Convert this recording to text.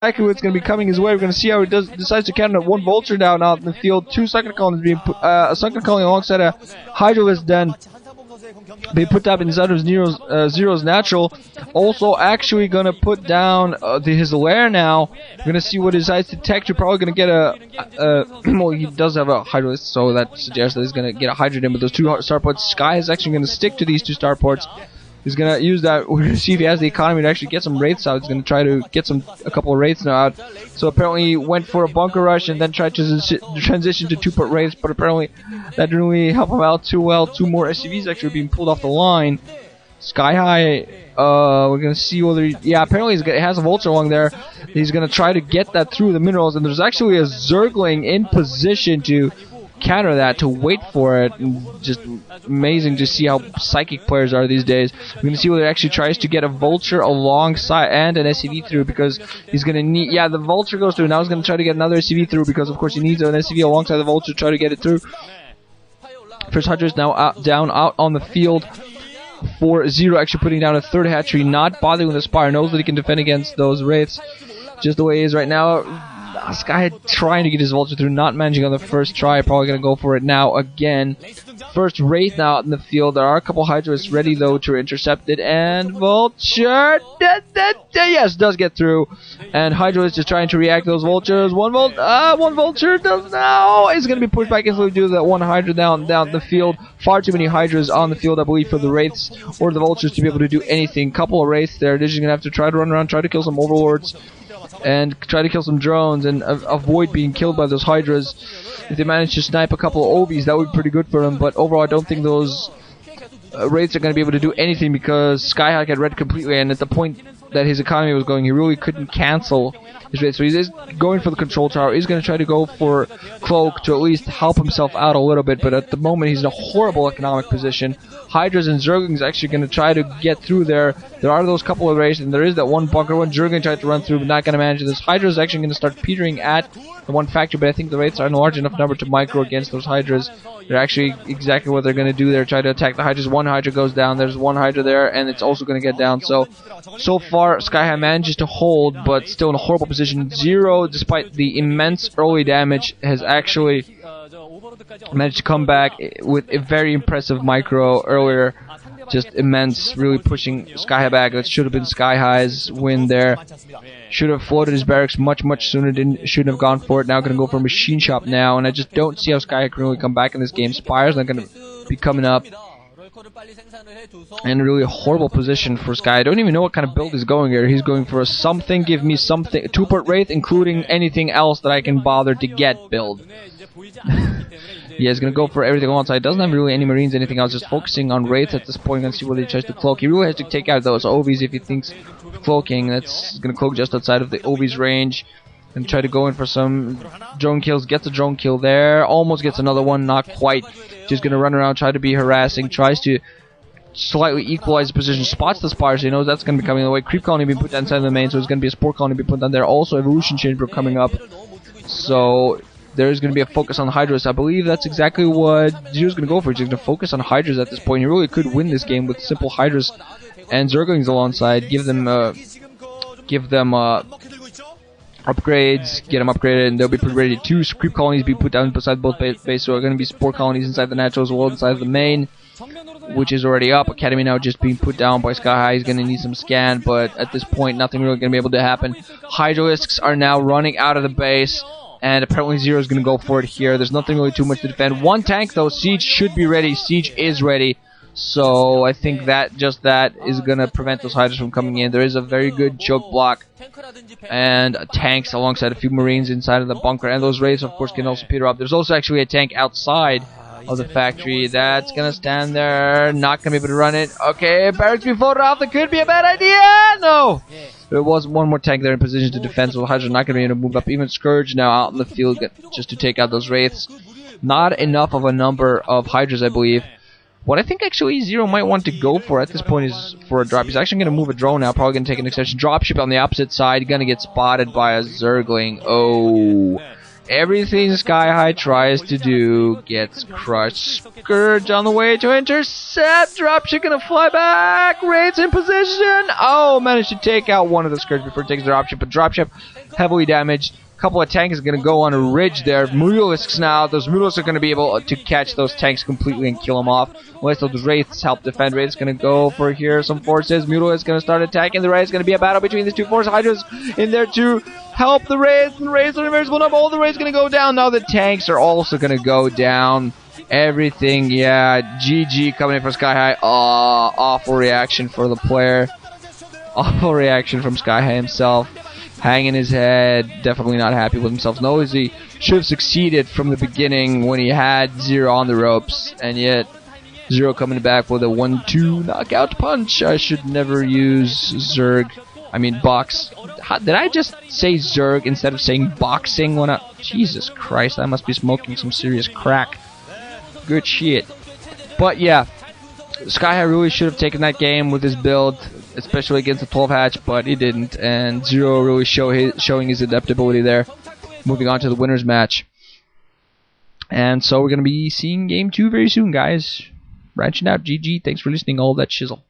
exactly what's going to be coming his way. We're going to see how he decides to counter one vulture down out in the field. Two sunken colonies being put, a sunken colony alongside a hydralisk den being put up inside of ZerO's natural. Also actually going to put down his lair now. We're going to see what he decides to tech. You're probably going to get well, he does have a hydralisk, so that suggests that he's going to get a hydra in with those two starports. Sky is actually going to stick to these two starports. He's going to use that. We're going to see if he has the economy to actually get some wraiths out. He's going to try to get a couple of wraiths now out. So apparently he went for a bunker rush and then tried to transition to two-port wraiths, but apparently that didn't really help him out too well. Two more SCVs actually being pulled off the line. SkyHigh, we're going to see whether apparently he has a vulture along there. He's going to try to get that through the minerals, and there's actually a zergling in position to counter that, to wait for it. And just amazing to see how psychic players are these days. We're going to see whether he actually tries to get a vulture alongside and an SCV through, because he's going to need, the vulture goes through. Now he's going to try to get another SCV through, because of course he needs an SCV alongside the vulture to try to get it through. First Hunter is now down on the field for ZerO, actually putting down a third hatchery, not bothering with the Spire, knows that he can defend against those wraiths just the way he is right now. Sky trying to get his vulture through, not managing on the first try, probably going to go for it now again. First wraith now out in the field. There are a couple hydras ready though to intercept it, and vulture, yes, does get through. And Hydra is just trying to react to those vultures. One vulture does now. Is going to be pushed back instantly due to that one hydra down the field. Far too many hydras on the field, I believe, for the wraiths or the vultures to be able to do anything. Couple of wraiths there. They're just going to have to try to run around, try to kill some overlords, and try to kill some drones and avoid being killed by those hydras. If they manage to snipe a couple of OBs, that would be pretty good for them. But overall, I don't think those wraiths are going to be able to do anything, because SkyHigh had read completely, and at the point that his economy was going, he really couldn't cancel his wraiths. So he's going for the control tower. He's going to try to go for Cloak to at least help himself out a little bit, but at the moment he's in a horrible economic position. Hydras and Zerglings actually going to try to get through there. There are those couple of wraiths, and there is that one bunker one Zergling tried to run through, but not going to manage this. Hydra is actually going to start petering at the one factory, but I think the wraiths are in a large enough number to micro against those hydras. They're actually exactly what they're going to do there, try to attack the hydras. One hydra goes down, there's one hydra there, and it's also going to get down. So far, SkyHigh manages to hold, but still in a horrible position. ZerO, despite the immense early damage, has actually managed to come back with a very impressive micro earlier. Just immense, really pushing SkyHigh back. That should have been SkyHigh's win there. Should have floated his barracks much sooner. Shouldn't have gone for it. Now going to go for a machine shop now, and I just don't see how SkyHigh can really come back in this game. Spire's not going to be coming up. And really a horrible position for Sky. I don't even know what kind of build he's going here. He's going for a something, give me something, two-port wraith, including anything else that I can bother to get build. Yeah, he's going to go for everything alongside. Doesn't have really any marines, anything else, just focusing on wraiths at this point. Going to see whether he tries to cloak. He really has to take out those OVs if he thinks cloaking. That's going to cloak just outside of the OV's range. And try to go in for some drone kills. Gets a drone kill there. Almost gets another one, not quite. Just going to run around, try to be harassing. Tries to slightly equalize the position. Spots the Spire, so he knows that's going to be coming away. Creep colony being put inside the main, so it's going to be a spore colony being put down there. Also, evolution chamber coming up. So there's going to be a focus on the Hydras. I believe that's exactly what ZerO's going to go for. He's going to focus on Hydras at this point. He really could win this game with simple Hydras and Zerglings alongside. Give them upgrades, get them upgraded, and they'll be pretty ready. Two creep colonies be put down beside both bases, so there are going to be spore colonies inside the natural as well inside the main, which is already up. Academy now just being put down by SkyHigh. He's going to need some scan, but at this point, nothing really going to be able to happen. Hydralisks are now running out of the base, and apparently ZerO is going to go for it here. There's nothing really too much to defend. One tank, though. Siege should be ready. Siege is ready. So I think that is going to prevent those Hydras from coming in. There is a very good choke block and tanks alongside a few Marines inside of the bunker. And those Wraiths, of course, can also peter up. There's also actually a tank outside of the factory that's going to stand there. Not going to be able to run it. Okay, barracks being floated off. That could be a bad idea. No. There was one more tank there in position to defend, so the Hydra not going to be able to move up. Even Scourge now out in the field just to take out those Wraiths. Not enough of a number of Hydras, I believe. What I think actually ZerO might want to go for at this point is for a drop. He's actually going to move a drone now, probably going to take an extension. Dropship on the opposite side, going to get spotted by a Zergling. Oh, everything SkyHigh tries to do gets crushed. Scourge on the way to intercept. Dropship going to fly back. Wraiths in position. Oh, managed to take out one of the Scourge before it takes the Dropship. But Dropship heavily damaged. A couple of tanks are going to go on a ridge there. Mutalisks now. Those Mutalisks are going to be able to catch those tanks completely and kill them off. Unless those Wraiths help defend. Wraith's going to go for here some forces. Mutalisk is going to start attacking the Wraith. It's going to be a battle between these two forces. Hydra's in there to help the Wraiths. And the Wraiths are invisible enough. All the Wraiths going to go down. Now the tanks are also going to go down. Everything, yeah. GG coming in for SkyHigh. Awful reaction for the player. Awful reaction from SkyHigh himself. Hanging his head, definitely not happy with himself. Knows he should have succeeded from the beginning when he had ZerO on the ropes, and yet ZerO coming back with a 1-2 knockout punch. I should never use zerg. I mean box. Did I just say zerg instead of saying boxing? When Jesus Christ, I must be smoking some serious crack. Good shit. But yeah, SkyHigh really should have taken that game with his build, especially against the 12 hatch, but he didn't, and ZerO really showing his adaptability there. Moving on to the winners match. And so we're going to be seeing game 2 very soon, guys. Branching out, GG, thanks for listening, all that shizzle.